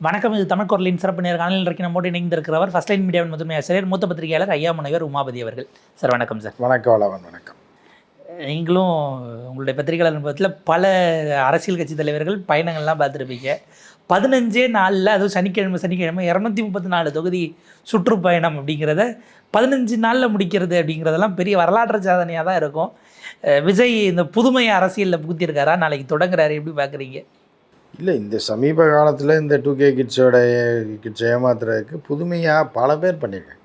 வணக்கம். இது தமிழ் குரலின் சிறப்பு நேர்காணலில் இன்றைக்கு நம்மோடு இணைந்திருக்கிறவர் ஃபர்ஸ்ட் லைன் மீடியாவின் முதன்மை ஆசிரியர் மூத்த பத்திரிகையாளர் ஐயா முனைவர் உமாபதி அவர்கள். சார் வணக்கம். சார் வணக்கம். வளவன் வணக்கம். நீங்களும் உங்களுடைய பத்திரிகையாளர் அனுபவத்தில் பல அரசியல் கட்சி தலைவர்கள் பயணங்கள்லாம் பார்த்துருப்பீங்க. 15 நாளில், அதுவும் சனிக்கிழமை 234 தொகுதி சுற்றுப்பயணம் அப்படிங்கிறத 15 நாளில் முடிக்கிறது அப்படிங்கிறதெல்லாம் பெரிய வரலாற்று சாதனையாக தான் இருக்கும். விஜய் இந்த புதுமை அரசியலில் புகுத்தியிருக்காரா? நாளைக்கு தொடங்குறாரு, எப்படி பார்க்குறீங்க? இல்லை, இந்த சமீப காலத்தில் இந்த 2K கிட்ஸை ஏமாத்துறதுக்கு புதுமையாக பல பேர் பண்ணியிருக்காங்க.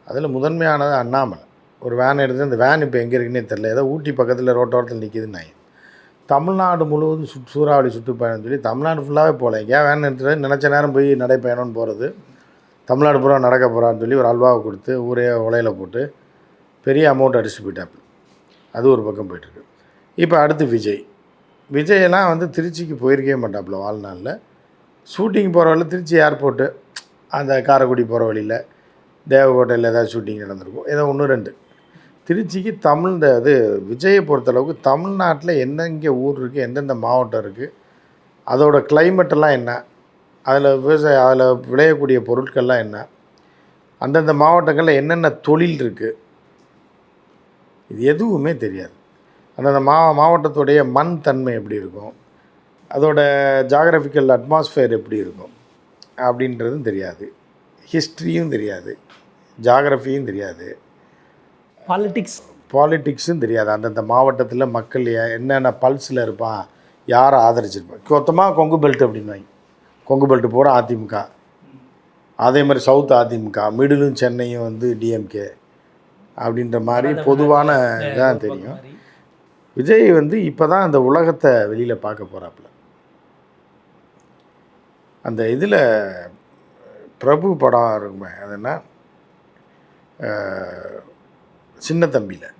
அதில் முதன்மையானது அண்ணாமலை. ஒரு வேன் எடுத்து, அந்த வேன் இப்போ எங்கே இருக்குன்னே தெரில, ஏதோ ஊட்டி பக்கத்தில் ரோட்டோரத்தில் நிற்கிதுன்னாங்க. தமிழ்நாடு முழுவதும் சூறாவளி சுற்றுப்பயணம் சொல்லி தமிழ்நாடு ஃபுல்லாகவே போகல. ஏன் வேன் எடுத்துகிட்டு நினச்ச நேரம் போய் நடைப்பயணம்னு போகிறது, தமிழ்நாடு பூரா நடக்க போகிறான்னு சொல்லி ஒரு அல்வாவை கொடுத்து ஊரே உலையில் போட்டு பெரிய அமௌண்ட் அடிச்சுட்டு போயிட்டாப்பு. அது ஒரு பக்கம் போயிட்டுருக்கு. இப்போ அடுத்து விஜயெல்லாம் திருச்சிக்கு போயிருக்கவே மாட்டாப்புல வாழ்நாளில். ஷூட்டிங் போகிற வழியில் திருச்சி ஏர்போர்ட்டு, அந்த காரைக்குடி போகிற வழியில் தேவகோட்டையில் ஏதாவது ஷூட்டிங் நடந்திருக்கும், ஏதோ 1-2. திருச்சிக்கு விஜயை பொறுத்தளவுக்கு தமிழ்நாட்டில் எந்தெங்கே ஊர் இருக்குது, எந்தெந்த மாவட்டம் இருக்குது, அதோட கிளைமேட்டெல்லாம் என்ன, அதில் விளையக்கூடிய பொருட்கள்லாம் என்ன, அந்தந்த மாவட்டங்களில் என்னென்ன தொழில் இருக்குது, இது எதுவுமே தெரியாது. அந்தந்த மாவட்டத்துடைய மண் தன்மை எப்படி இருக்கும், அதோட ஜாகிரபிக்கல் அட்மாஸ்ஃபியர் எப்படி இருக்கும் அப்படின்றதும் தெரியாது. ஹிஸ்ட்ரியும் தெரியாது, ஜாகிரஃபியும் தெரியாது, பாலிட்டிக்ஸும் தெரியாது. அந்தந்த மாவட்டத்தில் மக்கள் என்னென்ன பல்ஸில் இருப்பான், யாரை ஆதரிச்சிருப்பான். மொத்தமாக கொங்கு பெல்ட் அப்படின்வாங்க. கொங்கு பெல்ட் பூரா அதிமுக, அதே மாதிரி சவுத் அதிமுக, மிடிலும் சென்னையும் டிஎம்கே அப்படின்ற மாதிரி பொதுவான இதான் தெரியும். விஜய் இப்போ தான் அந்த உலகத்தை வெளியில் பார்க்க போகிறாப்புல. அந்த இதில் பிரபு படம் இருக்குமே, அது என்ன, சின்ன தம்பியில்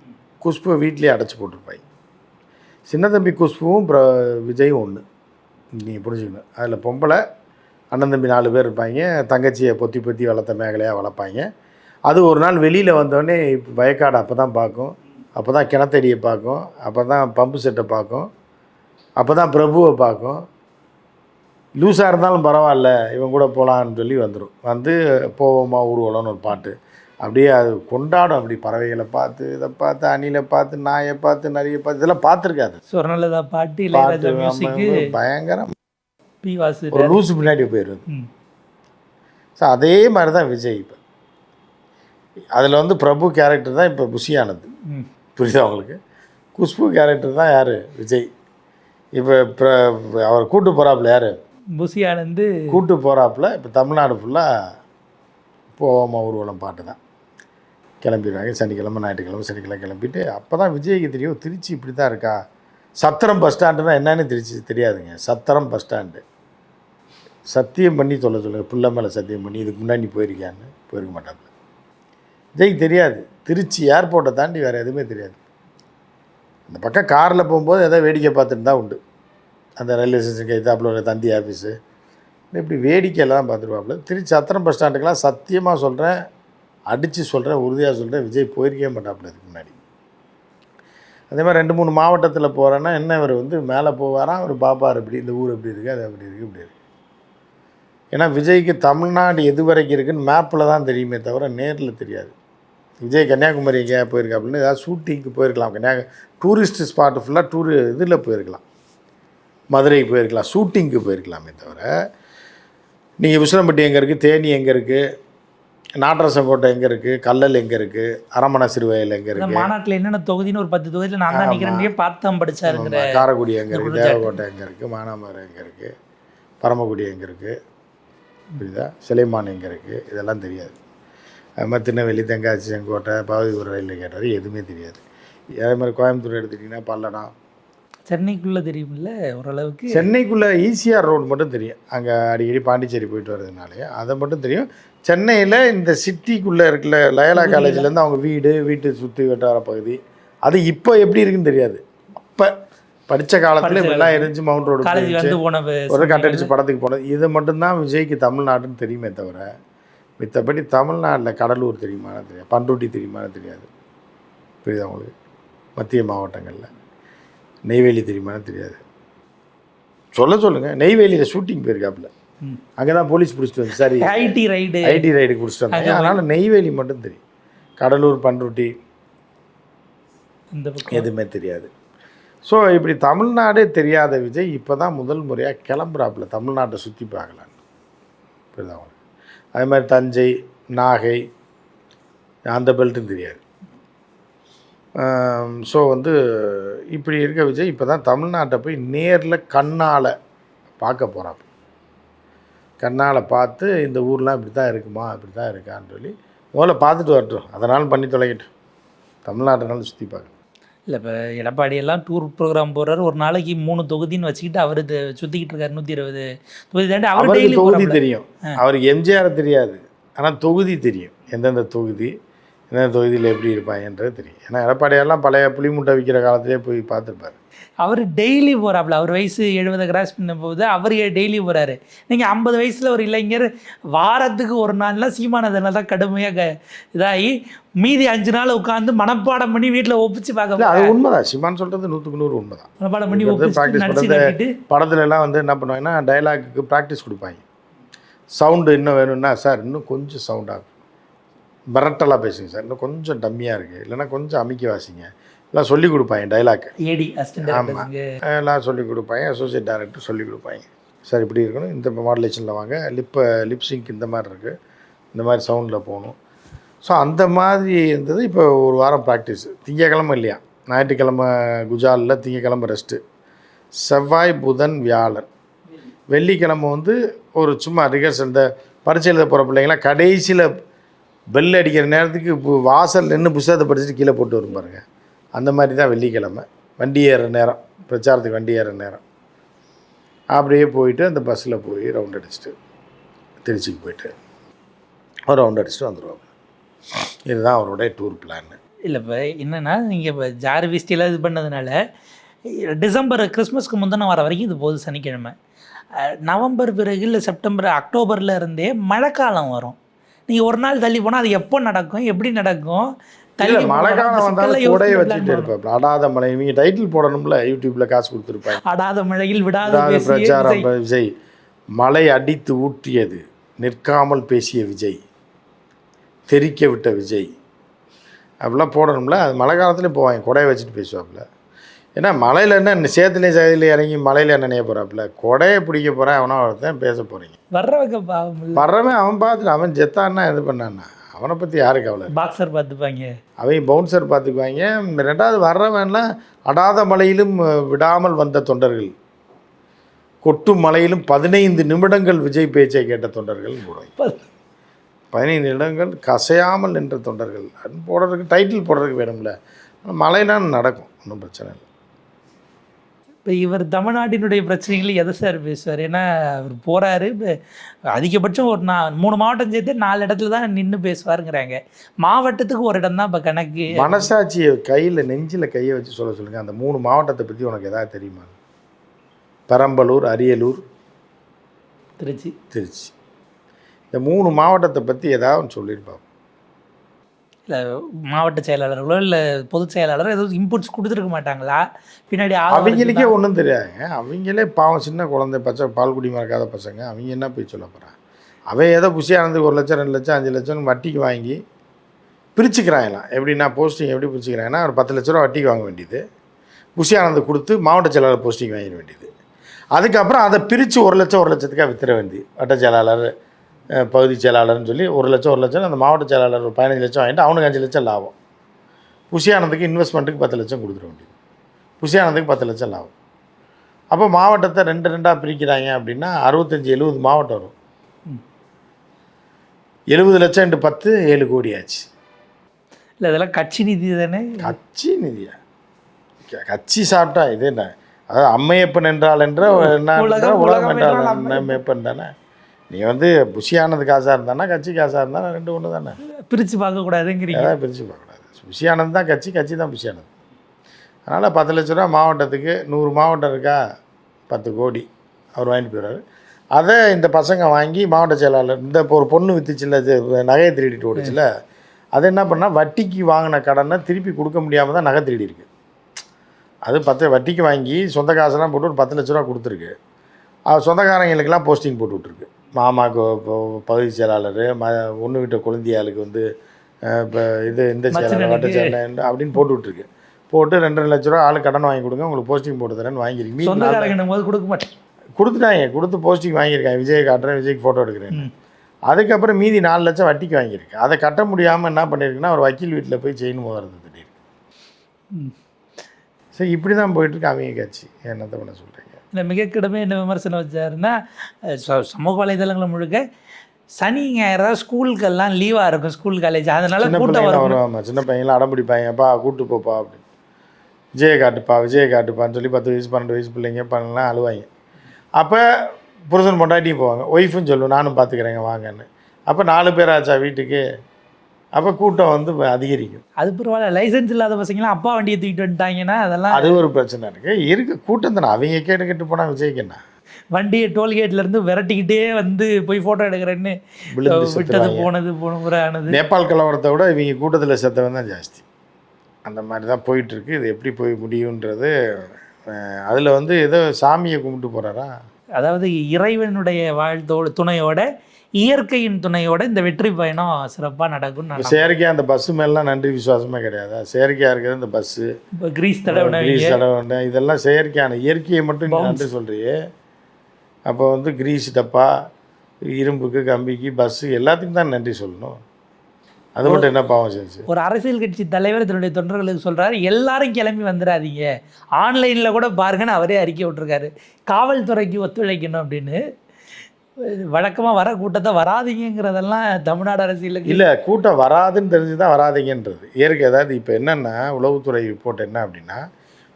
குஷ்பு வீட்லேயே அடைச்சி போட்டிருப்பாங்க. சின்ன தம்பி குஷ்புவும் விஜயும் ஒன்று, நீங்கள் புரிஞ்சுக்கணும். அதில் பொம்பளை அண்ணன் தம்பி 4 பேர் இருப்பாங்க. தங்கச்சியை பொத்தி பொத்தி வளர்த்த மேகலையாக வளர்ப்பாங்க. அது ஒரு நாள் வெளியில் வந்தோடனே வயக்காடு அப்போ தான் பார்க்கும், அப்போ தான் கிணத்தடியை பார்க்கும், அப்போ தான் பம்பு செட்டை பார்க்கும், அப்போ தான் பிரபுவை பார்க்கும். லூஸாக இருந்தாலும் பரவாயில்ல, இவன் கூட போகலான்னு சொல்லி வந்துடும். போவோமா ஊர்வலம்னு ஒரு பாட்டு, அப்படியே அது கொண்டாடும். அப்படி பறவைகளை பார்த்து, இதை பார்த்து, அணிலை பார்த்து, நாயை பார்த்து, நிறைய பார்த்து, இதெல்லாம் பார்த்துருக்காது. சொர்ணலதா பாட்டு பயங்கரம். ஒரு லூஸு பின்னாடி போயிடுது. ஸோ அதே மாதிரி தான் விஜய். இப்போ அதில் பிரபு கேரக்டர் தான் இப்போ புஷியானது. புரியுதா உங்களுக்கு? குஷ்பு கேரக்டர் தான் யார், விஜய். இப்போ அவர் கூட்டு போகிறாப்புல, யார், புஷியானந்து கூட்டு போகிறாப்புல. இப்போ தமிழ்நாடு ஃபுல்லாக போவோமா ஊர்வலம் பாட்டு தான் கிளம்பிடுவாங்க. சனிக்கிழமை சனிக்கிழமை கிளம்பிட்டு அப்போ தான் விஜய்க்கு தெரியும் திருச்சி இப்படி தான் இருக்கா. சத்திரம் பஸ் ஸ்டாண்டுனா என்னன்னு திருச்சி தெரியாதுங்க. சத்திரம் பஸ் ஸ்டாண்டு சத்தியம் பண்ணி சொல்லுங்கள், பிள்ளை மேலே சத்தியம் பண்ணி, இதுக்கு முன்னாடி நீ போயிருக்கியான்னு. போயிருக்க மாட்டாப்புல. விஜய்க்கு தெரியாது, திருச்சி ஏர்போர்ட்டை தாண்டி வேறு எதுவுமே தெரியாது. அந்த பக்கம் காரில் போகும்போது எதோ வேடிக்கை பார்த்துட்டு தான் உண்டு. அந்த ரயில்வே ஸ்டேஷனுக்கு எதாப்பில் ஒரு தந்தி ஆஃபீஸு, இப்படி வேடிக்கையெல்லாம் பார்த்துருப்பாப்புல. திருச்சி சத்திரம் பஸ் ஸ்டாண்டுக்கெலாம் சத்தியமாக சொல்கிறேன், அடித்து சொல்கிறேன், உறுதியாக சொல்கிறேன், விஜய் போயிருக்கவே மாட்டாப்புல இதுக்கு முன்னாடி. அதே மாதிரி 2-3 மாவட்டத்தில் போகிறேன்னா என்ன, இவர் மேலே போவாராம், அவர் பாப்பார் இப்படி, இந்த ஊர் எப்படி இருக்குது, அது அப்படி இருக்குது, இப்படி இருக்குது. ஏன்னா விஜய்க்கு தமிழ்நாடு எது வரைக்கும் இருக்குதுன்னு மேப்பில் தான் தெரியுமே தவிர நேரில் தெரியாது. விஜய் கன்னியாகுமரி எங்கேயா போயிருக்காப்புலன்னு ஏதாவது ஷூட்டிங்க்கு போயிருக்கலாம். டூரிஸ்ட் ஸ்பாட்டு ஃபுல்லாக இதில் போயிருக்கலாம், மதுரைக்கு போயிருக்கலாம், ஷூட்டிங்க்கு போயிருக்கலாமே தவிர. நீங்கள் விஸ்வம்பட்டி எங்கே இருக்குது, தேனி எங்கே இருக்குது, நாட்டரசங்கோட்டை எங்கே இருக்குது, கல்லல் எங்கே இருக்குது, அரமணை சிறுவயல் எங்கே இருக்குது, மாநாட்டில் என்னென்ன தொகுதின்னு ஒரு 10 தொகுதியில் நான் தான் நினைக்கிறேன் பார்த்தேன் படித்தாருங்கிற. காரைக்குடி எங்கே இருக்குது, தேவகோட்டை எங்கே இருக்குது, மானாமரம் எங்கே இருக்குது, பரமக்குடி எங்கே இருக்குது, புரியுதா, சிலைமான் எங்கே இருக்குது, இதெல்லாம் தெரியாது. அது மாதிரி திருநெல்வேலி, தென்காசி, செங்கோட்டை, பாவதிபுரம் ரயிலில் கேட்டார், எதுவுமே தெரியாது. அதே மாதிரி கோயம்புத்தூர் எடுத்துக்கிட்டிங்கன்னா பல்லடம், சென்னைக்குள்ளே தெரியுமில்ல ஓரளவுக்கு. சென்னைக்குள்ளே ஈசிஆர் ரோடு மட்டும் தெரியும், அங்கே அடிக்கடி பாண்டிச்சேரி போயிட்டு வர்றதுனாலே அதை மட்டும் தெரியும். சென்னையில் இந்த சிட்டிக்குள்ளே இருக்குல்ல, லயலா காலேஜ்லேருந்து அவங்க வீட்டு சுற்றி வட்டார பகுதி, அது இப்போ எப்படி இருக்குன்னு தெரியாது. அப்போ படித்த காலத்தில் இப்படிலாம் இருந்துச்சு. மவுண்ட் ரோடு ஒரு கட்டடிச்சு படத்துக்கு போனது, இது மட்டும்தான் விஜய்க்கு தமிழ்நாடுன்னு தெரியுமே தவிர மித்தபடி தமிழ்நாட்டில் கடலூர் தெரியுமான்னு தெரியாது, பண்ருட்டி தெரியுமான்னு தெரியாது. புரியுதா உங்களுக்கு? மத்திய மாவட்டங்களில் நெய்வேலி தெரியுமான்னு தெரியாது. சொல்லுங்கள், நெய்வேலியில் ஷூட்டிங் போயிருக்காப்புல. அங்கே தான் போலீஸ் பிடிச்சிட்டு வந்து சரி ஐடி ரைடு பிடிச்சிட்டு வந்தாங்க. அதனால் நெய்வேலி மட்டும் தெரியும். கடலூர், பண்ருட்டி இந்த பக்கம் எதுவுமே தெரியாது. ஸோ இப்படி தமிழ்நாடே தெரியாத விஜய் இப்போ தான் முதல் முறையாக கிளம்புறாப்புல தமிழ்நாட்டை சுற்றி பார்க்கலான்னு. புரியுதா அவங்களுக்கு? அதே மாதிரி தஞ்சை, நாகை அந்த பெல்ட்டும் தெரியாது. ஸோ இப்படி இருக்க விஜய் இப்போ தான் தமிழ்நாட்டை போய் நேரில் கண்ணால் பார்க்க போகிறாப்பு. கண்ணால் பார்த்து இந்த ஊர்லாம் இப்படி தான் இருக்குமா, இப்படி தான் இருக்கான்னு சொல்லி முதல்ல பார்த்துட்டு வரட்டும். அதனாலும் பண்ணி தொலைக்கட்டும். தமிழ்நாட்டினாலும் சுற்றி பார்க்க. இல்லை இப்போ எடப்பாடியெல்லாம் டூர் ப்ரோக்ராம் போடுறாரு, ஒரு நாளைக்கு 3 தொகுதின்னு வச்சுக்கிட்டு அவர் சுற்றிக்கிட்டு இருக்காரு. 120 தொகுதி தாண்டி அவர் அவருக்கு தொகுதி தெரியும். அவருக்கு எம்ஜிஆர் தெரியாது, ஆனால் தொகுதி தெரியும். எந்தெந்த தொகுதி, எந்தெந்த தொகுதியில் எப்படி இருப்பாங்கன்றது தெரியும். ஏன்னா எடப்பாடியெல்லாம் பழைய புளி முட்டை விற்கிற காலத்திலே போய் பார்த்துருப்பார். அவர் டெய்லி போகிறாப்புல. அவர் வயசு 70 கிராஸ் பண்ணும்போது அவர் டெய்லி போகிறாரு. நீங்கள் 50 வயசில் ஒரு இளைஞர் வாரத்துக்கு ஒரு நாள்லாம் சீமானதெல்லாம் தான் கடுமையாக இதாகி மீதி 5 நாள் உட்காந்து மனப்பாடம் பண்ணி வீட்டில் ஒப்பிச்சு பார்க்க. அது உண்மைதான். சீமான் சொல்கிறது 100க்கு 100 உண்மைதான். மனப்பாடம் பண்ணி ப்ராக்டிஸ் பண்ணுறது. படத்துல எல்லாம் என்ன பண்ணுவாங்கன்னா டைலாக்கு ப்ராக்டிஸ் கொடுப்பாங்க. சவுண்டு இன்னும் வேணும்னா சார் இன்னும் கொஞ்சம் சவுண்டாக மிரட்டலாக பேசுங்க சார், இன்னும் கொஞ்சம் டம்மியாக இருக்குது, இல்லைன்னா கொஞ்சம் அமைக்க வாசிங்க எல்லாம் சொல்லிக் கொடுப்பாங்க. டைலாக் ஏடி ஆமாம் எல்லாம் சொல்லிக் கொடுப்பாங்க. அசோசியேட் டைரக்டர் சொல்லிக் கொடுப்பாங்க. சார் இப்படி இருக்கணும், இந்த மாடுலேஷனில் வாங்க, லிப்ஸிங்க் இந்த மாதிரி இருக்குது, இந்த மாதிரி சவுண்டில் போகணும். ஸோ அந்த மாதிரி இருந்தது. இப்போ ஒரு வாரம் ப்ராக்டிஸ். திங்கக்கிழமை இல்லையா, ஞாயிற்றுக்கிழமை குஜாலில், திங்கக்கிழமை ரெஸ்ட்டு, செவ்வாய் புதன் வியாழன், வெள்ளிக்கிழமை ஒரு சும்மா ரிகர்சல். இந்த பரீட்சை எழுத போகிற பிள்ளைங்களாம் கடைசியில் பெல் அடிக்கிற நேரத்துக்கு வாசல் நின்று புத்தகத்தை படிச்சுட்டு கீழே போட்டு வரும் பாருங்க, அந்த மாதிரி தான் வெள்ளிக்கிழமை. வண்டி ஏற நேரம், பிரச்சாரத்துக்கு வண்டி ஏற நேரம். அப்படியே போயிட்டு அந்த பஸ்ஸில் போய் ரவுண்ட் அடிச்சுட்டு திருச்சிக்கு போயிட்டு ஒரு ரவுண்ட் அடிச்சுட்டு வந்துடுவாங்க. இதுதான் அவருடைய டூர் பிளான். இல்லை இப்போ என்னென்னா நீங்கள் இப்போ ஜார் வீஸ்டிலாம் இது பண்ணதுனால டிசம்பர் கிறிஸ்மஸ்க்கு முந்தின வர வரைக்கும் இது போகுது சனிக்கிழமை. நவம்பர் பிறகு இல்லை செப்டம்பர் அக்டோபரில் இருந்தே மழைக்காலம் வரும். நீங்கள் ஒரு நாள் தள்ளி போனால் அது எப்போ நடக்கும், எப்படி நடக்கும்? மழை காலம் வந்தாலும் கூடையை வச்சுட்டு இருப்பாங்க. அடாத மழை. இவங்க டைட்டில் போடணும்ல, யூடியூப்ல காசு கொடுத்துருப்பாங்க. அடாத மழையில் விடாத பிரச்சாரம் விஜய். மழை அடித்து ஊற்றியது, நிற்காமல் பேசிய விஜய், தெரிக்க விட்ட விஜய், அப்படிலாம் போடணும்ல. அது மழை காலத்துலேயும் போவாங்க, கொடையை வச்சுட்டு பேசுவாப்புல. ஏன்னா மழையில் என்ன சேத்துலேயும் சதையில் இறங்கி மழையில் நினைய போகிறாப்புல, கொடையை பிடிக்க போகிறேன் அவனா ஒருத்தன் பேச போகிறீங்க. வர்றவன் அவன் பார்த்துட்டு அவன் ஜெத்தான்னா இது பண்ணான்னா அவனை பற்றி யாருக்கு அவ்வளோ. பாக்ஸர் பார்த்துப்பாங்க, அவன் பவுன்சர் பார்த்துக்குவாங்க. ரெண்டாவது வர்றவன்லாம் அடாத மழையிலும் விடாமல் வந்த தொண்டர்கள், கொட்டும் மழையிலும் 15 நிமிடங்கள் விஜய் பேச்சை கேட்ட தொண்டர்கள் போடுவாங்க. 15 நிமிடங்கள் கசையாமல் நின்ற தொண்டர்கள். அது போடுறதுக்கு டைட்டில் போடுறதுக்கு வேணும்ல. ஆனால் மழைலாம் நடக்கும், ஒன்றும் பிரச்சனை இல்லை. இப்போ இவர் தமிழ்நாட்டினுடைய பிரச்சனைகள் எதை சார் பேசுவார்? ஏன்னா அவர் போகிறாரு, அதிகபட்சம் ஒரு 3 மாவட்டம் சேர்த்து 4 இடத்துல தான் நின்று பேசுவாருங்கிறாங்க. மாவட்டத்துக்கு ஒரு இடம் தான் இப்போ கணக்கு. மனசாட்சியை கையில் நெஞ்சில் கையை வச்சு சொல்ல சொல்லுங்கள். அந்த 3 மாவட்டத்தை பற்றி உனக்கு எதாவது தெரியுமா? பெரம்பலூர், அரியலூர், திருச்சி. இந்த 3 மாவட்டத்தை பற்றி ஏதாவது சொல்லியிருப்பாங்க. இல்லை மாவட்ட செயலாளர்களோ இல்லை பொதுச் செயலாளரோ எதுவும் இன்புட்ஸ் கொடுத்துருக்க மாட்டாங்களா பின்னாடி? அவங்களுக்கே ஒன்றும் தெரியாதுங்க. அவங்களே பாவம், சின்ன குழந்தை, பச்சை பால் குடி மறக்காத பசங்க. அவங்க என்ன போய் சொல்ல போகிறான்? அவன் ஏதோ குஷியானதுக்கு 1 லட்சம் 2 லட்சம் 5 லட்சம் வட்டிக்கு வாங்கி பிரிச்சுக்கிறாங்களாம். எப்படின்னா போஸ்டிங் எப்படி பிரிச்சுக்கிறாங்கன்னா, ஒரு 10 லட்ச ரூபா வட்டிக்கு வாங்க வேண்டியது, குஷியானந்து கொடுத்து மாவட்ட செயலாளர் போஸ்டிங் வாங்கிட வேண்டியது. அதுக்கப்புறம் அதை பிரித்து 1 லட்சம் 1 லட்சத்துக்காக வித்துற வேண்டியது. வட்ட செயலாளர், பகுதி செயலாளர்னு சொல்லி 1 லட்சம் அந்த மாவட்ட செயலாளர் ஒரு 15 லட்சம் வாங்கிட்டு அவனுக்கு 5 லட்சம் லாபம். புஷியானந்துக்கு இன்வெஸ்ட்மெண்ட்டுக்கு 10 லட்சம் கொடுத்துட வேண்டியது. புஷியானந்துக்கு 10 லட்சம் லாபம். அப்போ மாவட்டத்தை 2 பிரிக்கிறாங்க அப்படின்னா 65-70 மாவட்டம் வரும். 70 லட்சம் × 10 7 கோடி ஆச்சு. இல்லை இதெல்லாம் கட்சி நிதி தானே? கட்சி நிதியா? கட்சி சாப்பிட்டா இது என்ன? அதாவது அம்மையப்பன் என்றால் என்ற உலகம் என்றால் மேப்பன் தானே. நீ புஷியானது காசாக இருந்தானா கட்சி காசாக இருந்தானா 2 ஒன்று தானே. பிரித்து பார்க்கக்கூடாதுங்கிறீங்க. அதான் பிரித்து பார்க்கக்கூடாது. புஷியானது தான் கட்சி, கட்சி தான் புஷியானது. அதனால் 10 லட்ச ரூபா மாவட்டத்துக்கு, 100 மாவட்டம் இருக்கா, 10 கோடி அவர் வாங்கிட்டு போயிடுறாரு. அதை இந்த பசங்க வாங்கி மாவட்ட செயலாளர், இந்த ஒரு பொண்ணு வித்துச்சில்ல, நகையை திருடிட்டு ஓடிச்சில்ல, அதை என்ன பண்ணால் வட்டிக்கு வாங்கின கடனை திருப்பி கொடுக்க முடியாமல் தான் நகை திருடி இருக்குது. அது வட்டிக்கு வாங்கி சொந்த காசெல்லாம் போட்டு ஒரு 10 லட்ச ரூபா கொடுத்துருக்கு. சொந்தக்காரங்களுக்கெல்லாம் போஸ்டிங் போட்டு விட்ருக்கு. மாமாவுக்கு பகுதி செயலாளர், ஒன்று விட்ட குழந்தையாளுக்கு வந்து இப்போ இந்த செயலாளர் வட்ட செயலாளர் அப்படின்னு போட்டு விட்ருக்கு. போட்டு 2.5 லட்ச ரூபா ஆளு கடன் வாங்கி கொடுங்க, உங்களுக்கு போஸ்டிங் போட்டு தரேன்னு வாங்கிருக்கு. சொந்தக்காரங்க போது கொடுக்க மாட்டேன், கொடுத்துட்டாங்க. கொடுத்து போஸ்டிங் வாங்கியிருக்காங்க. விஜய் காட்டுறேன், விஜய்க்கு ஃபோட்டோ எடுக்கிறேன். அதுக்கப்புறம் மீதி 4 லட்சம் வட்டிக்கு வாங்கியிருக்கு. அதை கட்ட முடியாமல் என்ன பண்ணியிருக்குன்னா ஒரு வக்கீல் வீட்டில் போய் செயின் மோதிரத்தை திடீர்னு. சரி, இப்படி தான் போயிட்டுருக்கு அவங்க கட்சி. என்னத்தை பண்ண சொல்கிறீங்க? இல்லை, மிக கடுமை என்ன விமர்சனம் வச்சாருன்னா, சமூக வலைதளங்களை முழுக்க சனி ஞாயிறு ஸ்கூலுக்கெல்லாம் லீவாக இருக்கும், ஸ்கூல் காலேஜ், அதனால கூட்டம் வருவாங்க. சின்ன பையன்லாம் அடம் பிடிப்பாங்கப்பா, கூப்பிட்டு போப்பா அப்படின்னு. விஜயை காட்டுப்பான்னு சொல்லி 10 வயசு 12 வயசு பிள்ளைங்க பண்ணலாம் அழுவாங்க. அப்போ புருஷன் பொண்டாட்டியும் போவாங்க, ஒய்ஃபும் சொல்லுவோம் நானும் பார்த்துக்கிறேங்க வாங்கன்னு. அப்போ 4 பேர் ஆச்சா வீட்டுக்கு, அப்போ கூட்டம் வந்து அதிகரிக்கும். அது பரவாயில்ல, லைசன்ஸ் இல்லாத பசங்களாம் அப்பா வண்டியை தூக்கிட்டு வந்துட்டாங்கன்னா அதெல்லாம் அது ஒரு பிரச்சனை இருக்குது. கூட்டம் தானே, அவங்க கேட்டு போனால் விஜய்க்கு என்ன? வண்டியை டோல்கேட்லேருந்து விரட்டிக்கிட்டே வந்து போய் ஃபோட்டோ எடுக்கிறேன்னு விட்டது போன ஆனது. நேபாள் கலவரத்தை விட இவங்க கூட்டத்தில் செத்தவன் தான் ஜாஸ்தி. அந்த மாதிரி தான் போயிட்டுருக்கு. இது எப்படி போய் முடியுன்றது. அதில் வந்து ஏதோ சாமியை கும்பிட்டு போகிறாரா? அதாவது இறைவனுடைய துணையோட, இயற்கையின் துணையோட இந்த வெற்றி பயணம் சிறப்பாக நடக்கும். செயற்கையாக அந்த பஸ்ஸு மேலாம் நன்றி விசுவாசமே கிடையாது. செயற்கையாக இருக்கிறது இந்த பஸ்ஸு, இப்போ கிரீஸ் தடவை இதெல்லாம் செயற்கையான. இயற்கையை மட்டும் நீ நன்றி சொல்கிறியே. அப்போ வந்து கிரீஸ் டப்பா, இரும்புக்கு, கம்பிக்கு, பஸ்ஸு எல்லாத்துக்கும் தான் நன்றி சொல்லணும். அது மட்டும் என்ன பாவம் செஞ்சு? ஒரு அரசியல் கட்சி தலைவர் தன்னுடைய தொண்டர்களுக்கு சொல்கிறாரு, எல்லாரும் கிளம்பி வந்துடாதீங்க, ஆன்லைனில் கூட பாருங்கன்னு அவரே அறிக்கை விட்டுருக்காரு. காவல்துறைக்கு ஒத்துழைக்கணும் அப்படின்னு. வழக்கமாக வர கூட்டத்தை வராதிங்கிறதெல்லாம் தமிழ்நாடு அரசியலுக்கு இல்லை. கூட்டம் வராதுன்னு தெரிஞ்சு தான் வராதிங்கன்றது இயற்கை. அதாவது இப்போ என்னென்னா, உளவுத்துறை ரிப்போர்ட் என்ன அப்படின்னா,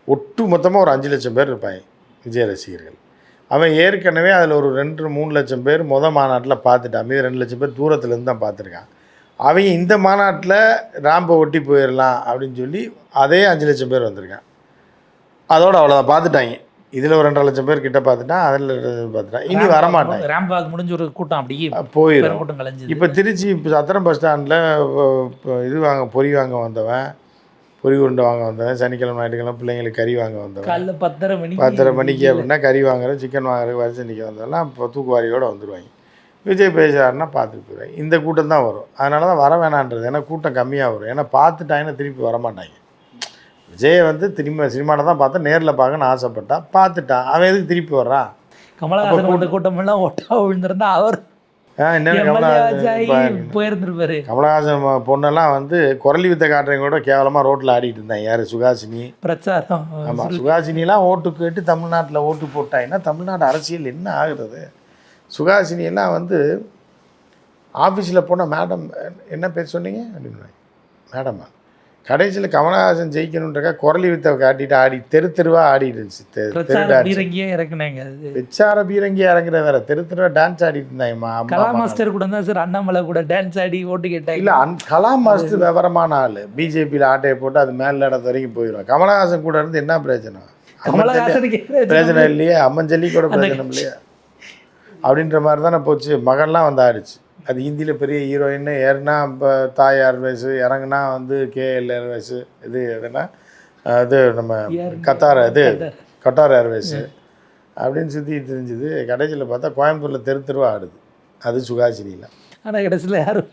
ஒட்டு மொத்தமாக ஒரு 5 லட்சம் பேர் இருப்பாங்க விஜய் ரசிகர்கள். அவன் ஏற்கனவே அதில் ஒரு 2-3 லட்சம் பேர் மாநாட்டில் பார்த்துட்டான். மீது 2 லட்சம் பேர் தூரத்துலேருந்து தான் பார்த்துருக்கான். அவங்க இந்த மாநாட்டில் ராம்பை ஒட்டி போயிடலாம் அப்படின்னு சொல்லி அதே 5 லட்சம் பேர் வந்திருக்கான். அதோடு அவ்வளோதான் பார்த்துட்டாங்க. இதில் ஒரு 2.5 லட்சம் பேர் கிட்ட பார்த்துட்டான், அதில் பார்த்துட்டான். இனி வரமாட்டான். ரேம்பாக் முடிஞ்ச ஒரு கூட்டம் அப்படியே போயிடும். கூட்டம் கலைஞ்சு. இப்போ திருச்சி சத்திரம் பஸ் ஸ்டாண்டில் இது பொறி வாங்க வந்தவன், பொறி உருண்டை வாங்க வந்தவன், சனிக்கிழமை ஞாயிற்றுக்கிழமை பிள்ளைங்களுக்கு கறி வாங்க வந்தவன், காலைல 10:30 மணிக்கு அப்படின்னா கறி வாங்குற, சிக்கன் வாங்குற, வரிசை நிற்க வந்தவெல்லாம் இப்போ தூக்குவாரியோடு வந்துடுவாங்க. விஜய் பேசுகிறாருன்னா பார்த்துட்டு போயிடுவாங்க. இந்த கூட்டம் தான் வரும். அதனால தான் வர வேணான்றது. ஏன்னா கூட்டம் கம்மியாக வரும். ஏன்னா பார்த்துட்டாங்கன்னா திருப்பி வரமாட்டாங்க. விஜயை வந்து திரும்ப சினிமாவில் தான் பார்த்தா, நேரில் பார்க்கணும்னு ஆசைப்பட்டான், பார்த்துட்டான். அவன் எதுக்கு திருப்பி வர்றான்? கமலஹாசன் கூட்டமெல்லாம் ஒட்டா விழுந்திருந்தா அவர் போயிருந்துருப்பாரு. கமலஹாசன் பொண்ணெல்லாம் வந்து குரலி வித்தை காட்டுறவங்க கூட கேவலமாக ரோட்டில் ஆடிட்டு இருந்தாங்க. யார்? சுகாசினி பிரச்சாரம். ஆமாம், சுகாசினிலாம் ஓட்டு கேட்டு தமிழ்நாட்டில் ஓட்டு போட்டாங்கன்னா தமிழ்நாடு அரசியல் என்ன ஆகுறது? சுகாசினியெல்லாம் வந்து ஆஃபீஸில் போனால், மேடம் என்ன பேர் சொன்னீங்க அப்படின்னு, மேடமா கடைசியில் கமலஹாசன் ஜெயிக்கணுன்றக்கா குரலி வித்தை காட்டிட்டு ஆடி தெருவாக ஆடிட்டு இருந்துச்சு. பிச்சார பீரங்கியாக இறங்குற வேற, தெருவா டான்ஸ் ஆடிட்டு இருந்தாங்கம்மா. கலா மாஸ்டர் கூட தான் சார் அண்ணாமலை கூட டான்ஸ் ஆடி ஓட்டு கேட்டாங்க. இல்லை, கலா மாஸ்டர் விவரமான ஆள். பிஜேபியில் ஆட்டையை போட்டு அது மேல் இடத்து வரைக்கும் போயிடும். கமலஹாசன் கூட இருந்து என்ன பிரச்சனை? பிரச்சனை இல்லையே, அம்மஞ்சல்லி கூட பிரச்சனை இல்லையா அப்படின்ற மாதிரி தானே போச்சு. மகன்லாம் வந்து ஆடிச்சு. அது ஹிந்தியில் பெரிய ஹீரோயின்னு. ஏறுனா இப்போ தாய் ஏர்வேஸு, இறங்குனா வந்து KL ஏர்வேஸு, இது எதுனா அது நம்ம கட்டார் ஏர்வேஸு அப்படின்னு சுற்றிட்டு தெரிஞ்சுது. கடைசியில் பார்த்தா கோயம்புத்தூரில் தெருவா ஆடுது. அது சுகாசினியில். ஆனால் கடைசியில் யாரும்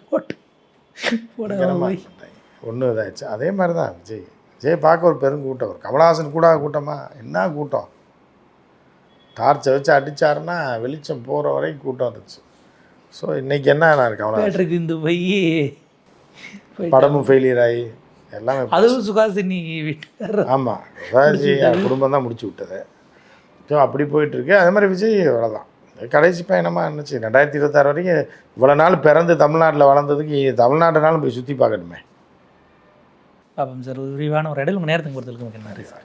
ஒன்றும் இதாகிடுச்சு. அதே மாதிரி தான் விஜய் பார்க்க ஒரு பெருங்கூட்டம் வரும். கமலஹாசன் கூட கூட்டமா? என்ன கூட்டம்? டார்ச்சை வச்சு அடித்தாருன்னா வெளிச்சம் போகிற வரைக்கும் கூட்டம் இருந்துச்சு. ஸோ இன்றைக்கி என்ன கமலஹாசன் போய் படமும் ஃபெயிலியர் ஆகி எல்லாமே, அதுவும் சுகாசினி வீட்டுக்காரர். ஆமாம், சுகாசி குடும்பம் தான் முடிச்சு விட்டது. ஸோ அப்படி போயிட்டுருக்கு. அதே மாதிரி விஜய் அவ்வளோதான் கடைசி பயணமாக இருந்துச்சு. 2026 வரைக்கும் இவ்வளோ நாள் பிறந்து தமிழ்நாட்டில் வளர்ந்ததுக்கு தமிழ்நாட்டுனாலும் போய் சுற்றி பார்க்கணுமே. பாப்போம் சார். ஒரு விரிவான ஒரு இடையில நேரத்துக்கு பொறுத்தவரைக்கும் நன்றி சார்.